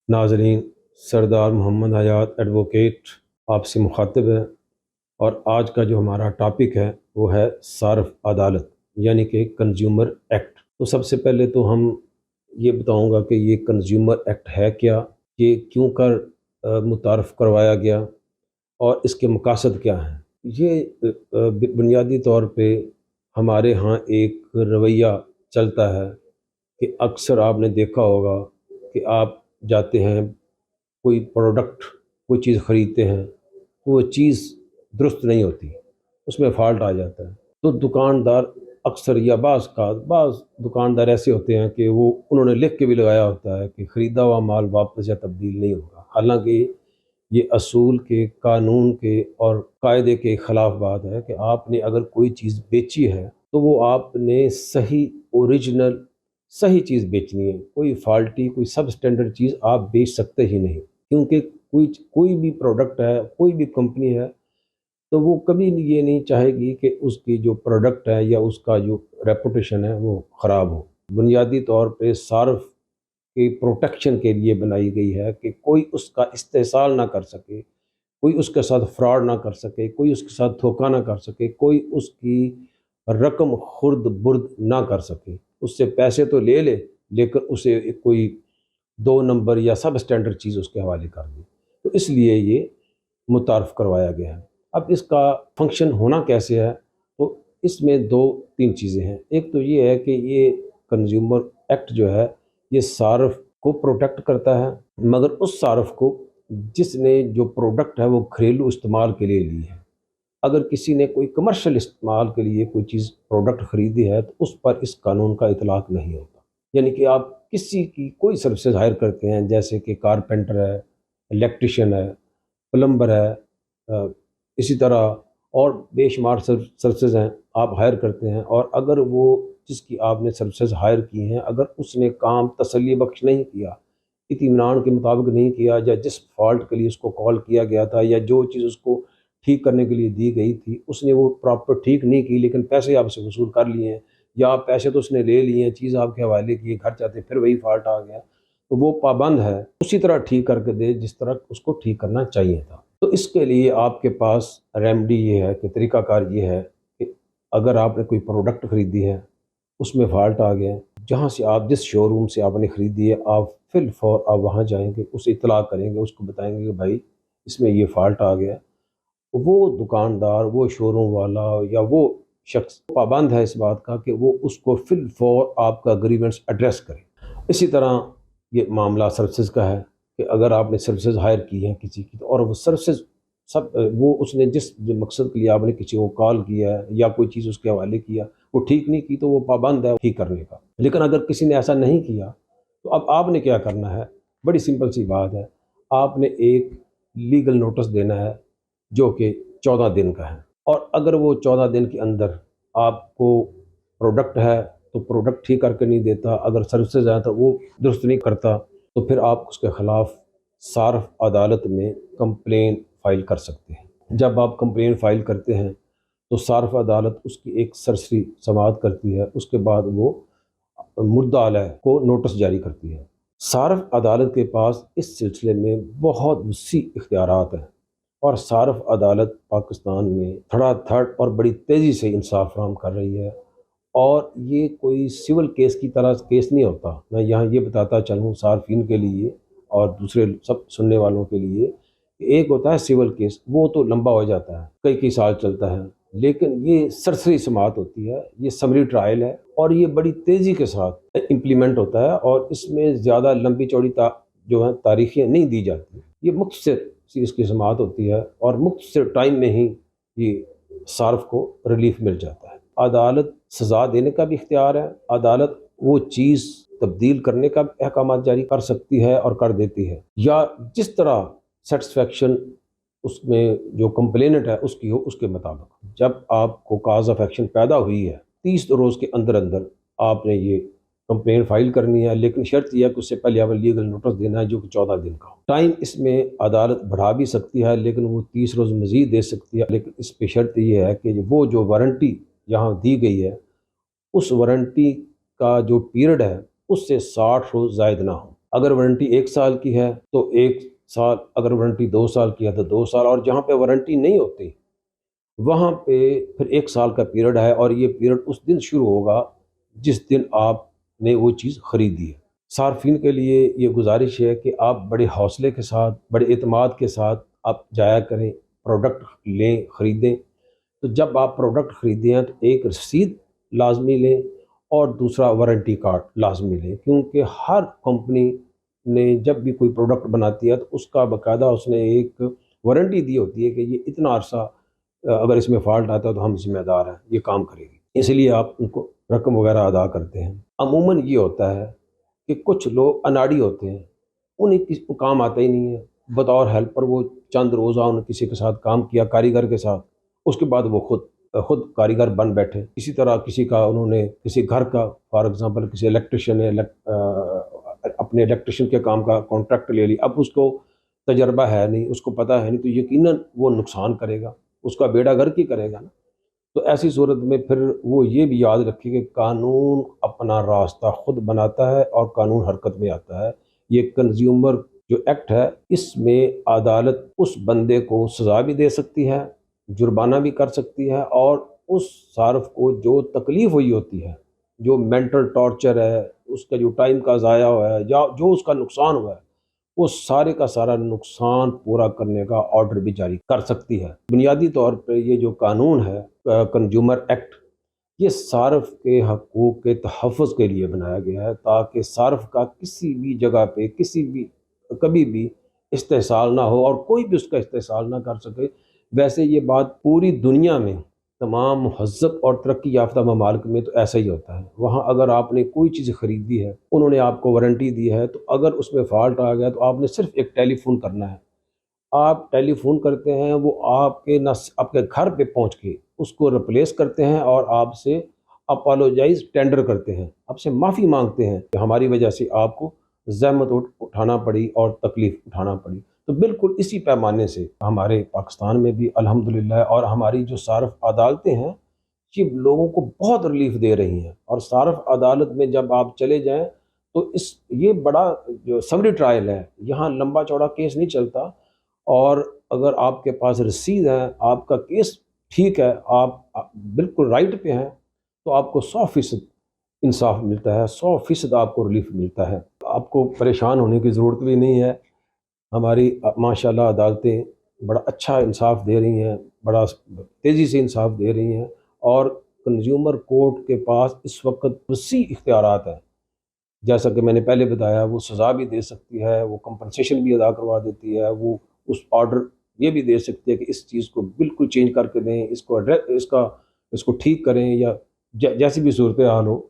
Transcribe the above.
ناظرین، سردار محمد حیات ایڈوکیٹ آپ سے مخاطب ہے، اور آج کا جو ہمارا ٹاپک ہے وہ ہے صارف عدالت یعنی کہ کنزیومر ایکٹ۔ تو سب سے پہلے تو ہم یہ بتاؤں گا کہ یہ کنزیومر ایکٹ ہے کیا، یہ کیوں کر متعارف کروایا گیا اور اس کے مقاصد کیا ہیں۔ یہ بنیادی طور پہ ہمارے ہاں ایک رویہ چلتا ہے کہ اکثر آپ نے دیکھا ہوگا کہ آپ جاتے ہیں کوئی پروڈکٹ، کوئی چیز خریدتے ہیں، وہ چیز درست نہیں ہوتی، اس میں فالٹ آ جاتا ہے، تو دکاندار اکثر یا بعض دکاندار ایسے ہوتے ہیں کہ وہ انہوں نے لکھ کے بھی لگایا ہوتا ہے کہ خریدا ہوا مال واپس یا تبدیل نہیں ہوگا، حالانکہ یہ اصول کے، قانون کے اور قاعدے کے خلاف بات ہے کہ آپ نے اگر کوئی چیز بیچی ہے تو وہ آپ نے صحیح اوریجنل صحیح چیز بیچنی ہے، کوئی فالٹی، کوئی سب اسٹینڈرڈ چیز آپ بیچ سکتے ہی نہیں، کیونکہ کوئی بھی پروڈکٹ ہے، کوئی بھی کمپنی ہے، تو وہ کبھی یہ نہیں چاہے گی کہ اس کی جو پروڈکٹ ہے یا اس کا جو ریپوٹیشن ہے وہ خراب ہو۔ بنیادی طور پہ صارف کی پروٹیکشن کے لیے بنائی گئی ہے کہ کوئی اس کا استحصال نہ کر سکے، کوئی اس کے ساتھ فراڈ نہ کر سکے، کوئی اس کے ساتھ دھوکہ نہ کر سکے، کوئی اس کی رقم خرد برد نہ کر سکے، اس سے پیسے تو لے لے لیکن اسے کوئی دو نمبر یا سب اسٹینڈرڈ چیز اس کے حوالے کر دی، تو اس لیے یہ متعارف کروایا گیا ہے۔ اب اس کا فنکشن ہونا کیسے ہے، تو اس میں دو تین چیزیں ہیں۔ ایک تو یہ ہے کہ یہ کنزیومر ایکٹ جو ہے یہ صارف کو پروٹیکٹ کرتا ہے، مگر اس صارف کو جس نے جو پروڈکٹ ہے وہ گھریلو استعمال کے لیے لی ہے۔ اگر کسی نے کوئی کمرشل استعمال کے لیے کوئی چیز پروڈکٹ خریدی ہے تو اس پر اس قانون کا اطلاق نہیں ہوتا، یعنی کہ آپ کسی کی کوئی سروسز ہائر کرتے ہیں، جیسے کہ کارپینٹر ہے، الیکٹریشین ہے، پلمبر ہے، اسی طرح اور بے شمار سروسز ہیں آپ ہائر کرتے ہیں، اور اگر وہ جس کی آپ نے سروسز ہائر کی ہیں اگر اس نے کام تسلی بخش نہیں کیا، اطمینان کے مطابق نہیں کیا، یا جس فالٹ کے لیے اس کو کال کیا گیا تھا یا جو چیز اس کو ٹھیک کرنے کے لیے دی گئی تھی اس نے وہ پراپر ٹھیک نہیں کی، لیکن پیسے آپ سے وصول کر لیے ہیں، یا پیسے تو اس نے لے لیے ہیں، چیز آپ کے حوالے کی، گھر جاتے پھر وہی فالٹ آ گیا، تو وہ پابند ہے اسی طرح ٹھیک کر کے دے جس طرح اس کو ٹھیک کرنا چاہیے تھا۔ تو اس کے لیے آپ کے پاس ریمیڈی یہ ہے کہ طریقہ کار یہ ہے کہ اگر آپ نے کوئی پروڈکٹ خریدی ہے، اس میں فالٹ آ گیا، جہاں سے آپ جس شو روم سے آپ نے خریدی ہے آپ فی الفور آپ وہاں جائیں گے، اسے اطلاع کریں گے، اس کو بتائیں گے کہ بھائی اس میں یہ فالٹ آ گیا، وہ دکاندار، وہ شو روم والا یا وہ شخص پابند ہے اس بات کا کہ وہ اس کو فی الفور آپ کا گریونس ایڈریس کرے۔ اسی طرح یہ معاملہ سروسز کا ہے کہ اگر آپ نے سروسز ہائر کی ہیں کسی کی، اور وہ سروسز وہ اس نے جس مقصد کے لیے آپ نے کسی کو کال کیا ہے یا کوئی چیز اس کے حوالے کیا وہ ٹھیک نہیں کی، تو وہ پابند ہے ٹھیک کرنے کا۔ لیکن اگر کسی نے ایسا نہیں کیا تو اب آپ نے کیا کرنا ہے، بڑی سمپل سی بات ہے، آپ نے ایک لیگل نوٹس دینا ہے جو کہ 14 دن کا ہے، اور اگر وہ 14 دن کے اندر آپ کو پروڈکٹ ہے تو پروڈکٹ ٹھیک کر کے نہیں دیتا، اگر سروسز ہیں تو وہ درست نہیں کرتا، تو پھر آپ اس کے خلاف صارف عدالت میں کمپلین فائل کر سکتے ہیں۔ جب آپ کمپلین فائل کرتے ہیں تو صارف عدالت اس کی ایک سرسری سماعت کرتی ہے، اس کے بعد وہ مدعا علیہ کو نوٹس جاری کرتی ہے۔ صارف عدالت کے پاس اس سلسلے میں بہت وسیع اختیارات ہیں، اور صارف عدالت پاکستان میں تھوڑا تھرڈ اور بڑی تیزی سے انصاف فراہم کر رہی ہے، اور یہ کوئی سول کیس کی طرح کیس نہیں ہوتا۔ میں یہاں یہ بتاتا چلوں صارفین کے لیے اور دوسرے سب سننے والوں کے لیے کہ ایک ہوتا ہے سول کیس، وہ تو لمبا ہو جاتا ہے، کئی سال چلتا ہے، لیکن یہ سرسری سماعت ہوتی ہے، یہ سمری ٹرائل ہے، اور یہ بڑی تیزی کے ساتھ امپلیمنٹ ہوتا ہے، اور اس میں زیادہ لمبی چوڑی جو ہیں تاریخیں نہیں دی جاتی، یہ مختصر سی اس کی سماعت ہوتی ہے، اور مختصر ٹائم میں ہی یہ صارف کو ریلیف مل جاتا ہے۔ عدالت سزا دینے کا بھی اختیار ہے، عدالت وہ چیز تبدیل کرنے کا بھی احکامات جاری کر سکتی ہے اور کر دیتی ہے، یا جس طرح سیٹسفیکشن اس میں جو کمپلینٹ ہے اس کی ہو اس کے مطابق۔ جب آپ کو کاز آف ایکشن پیدا ہوئی ہے 30 روز کے اندر اندر آپ نے یہ کمپلین فائل کرنی ہے، لیکن شرط یہ ہے کہ اس سے پہلے آپ لیگل نوٹس دینا ہے جو کہ 14 دن کا ہو۔ ٹائم اس میں عدالت بڑھا بھی سکتی ہے، لیکن وہ 30 روز مزید دے سکتی ہے، لیکن اس پہ شرط یہ ہے کہ وہ جو وارنٹی یہاں دی گئی ہے اس وارنٹی کا جو پیریڈ ہے اس سے 60 روز زائد نہ ہو۔ اگر وارنٹی 1 سال کی ہے تو 1 سال، اگر وارنٹی 2 سال کی ہے تو 2 سال، اور جہاں پہ وارنٹی نہیں ہوتی وہاں پہ پھر 1 سال کا پیریڈ ہے، اور یہ پیریڈ اس دن شروع ہوگا جس دن آپ نے وہ چیز خریدی ہے۔ صارفین کے لیے یہ گزارش ہے کہ آپ بڑے حوصلے کے ساتھ، بڑے اعتماد کے ساتھ آپ جایا کریں، پروڈکٹ لیں، خریدیں۔ تو جب آپ پروڈکٹ خریدیں ہیں تو ایک رسید لازمی لیں اور دوسرا وارنٹی کارڈ لازمی لیں، کیونکہ ہر کمپنی نے جب بھی کوئی پروڈکٹ بناتی ہے تو اس کا باقاعدہ اس نے ایک وارنٹی دی ہوتی ہے کہ یہ اتنا عرصہ اگر اس میں فالٹ آتا ہے تو ہم ذمہ دار ہیں، یہ کام کرے گی، اس لیے آپ ان کو رقم وغیرہ ادا کرتے ہیں۔ عموماً یہ ہوتا ہے کہ کچھ لوگ اناڑی ہوتے ہیں، انہیں کسی کو کام آتا ہی نہیں ہے، بطور ہیلپر وہ چند روزہ انہوں کسی کے ساتھ کام کیا، کاریگر کے ساتھ، اس کے بعد وہ خود کاریگر بن بیٹھے۔ اسی طرح کسی کا انہوں نے کسی گھر کا، فار ایگزامپل کسی الیکٹریشین ہے، اپنے الیکٹریشین کے کام کا کانٹریکٹ لے لی، اب اس کو تجربہ ہے نہیں، اس کو پتہ ہے نہیں، تو یقیناً وہ نقصان کرے گا، اس کا بیڑا گرک ہی کرے گا نا۔ تو ایسی صورت میں پھر وہ یہ بھی یاد رکھے کہ قانون اپنا راستہ خود بناتا ہے اور قانون حرکت میں آتا ہے۔ یہ کنزیومر جو ایکٹ ہے، اس میں عدالت اس بندے کو سزا بھی دے سکتی ہے، جرمانہ بھی کر سکتی ہے، اور اس صارف کو جو تکلیف ہوئی ہوتی ہے، جو مینٹل ٹارچر ہے، اس کا جو ٹائم کا ضائع ہوا ہے یا جو اس کا نقصان ہوا ہے، وہ سارے کا سارا نقصان پورا کرنے کا آرڈر بھی جاری کر سکتی ہے۔ بنیادی طور پہ یہ جو قانون ہے کنزیومر ایکٹ، یہ صارف کے حقوق کے تحفظ کے لیے بنایا گیا ہے، تاکہ صارف کا کسی بھی جگہ پہ کسی بھی کبھی بھی استحصال نہ ہو اور کوئی بھی اس کا استحصال نہ کر سکے۔ ویسے یہ بات پوری دنیا میں تمام مہذب اور ترقی یافتہ ممالک میں تو ایسا ہی ہوتا ہے۔ وہاں اگر آپ نے کوئی چیز خریدی ہے، انہوں نے آپ کو وارنٹی دی ہے، تو اگر اس میں فالٹ آ گیا تو آپ نے صرف ایک ٹیلی فون کرنا ہے۔ آپ ٹیلی فون کرتے ہیں، وہ آپ کے آپ کے گھر پہ پہنچ کے اس کو ریپلیس کرتے ہیں اور آپ سے اپالوجائز ٹینڈر کرتے ہیں، آپ سے معافی مانگتے ہیں کہ ہماری وجہ سے آپ کو زحمت اٹھانا پڑی اور تکلیف اٹھانا پڑی۔ تو بالکل اسی پیمانے سے ہمارے پاکستان میں بھی الحمدللہ، اور ہماری جو صارف عدالتیں ہیں یہ لوگوں کو بہت ریلیف دے رہی ہیں، اور صارف عدالت میں جب آپ چلے جائیں تو یہ بڑا جو سمری ٹرائل ہے، یہاں لمبا چوڑا کیس نہیں چلتا، اور اگر آپ کے پاس رسید ہے، آپ کا کیس ٹھیک ہے، آپ بالکل رائٹ پہ ہیں، تو آپ کو 100% انصاف ملتا ہے، 100% آپ کو ریلیف ملتا ہے۔ آپ کو پریشان ہونے کی ضرورت بھی نہیں ہے۔ ہماری ماشاءاللہ عدالتیں بڑا اچھا انصاف دے رہی ہیں، بڑا تیزی سے انصاف دے رہی ہیں، اور کنزیومر کورٹ کے پاس اس وقت وسیع اختیارات ہیں۔ جیسا کہ میں نے پہلے بتایا، وہ سزا بھی دے سکتی ہے، وہ کمپنسیشن بھی ادا کروا دیتی ہے، وہ اس آرڈر یہ بھی دے سکتی ہے کہ اس چیز کو بالکل چینج کر کے دیں، اس کو ٹھیک کریں، یا جیسی بھی صورتحال ہو۔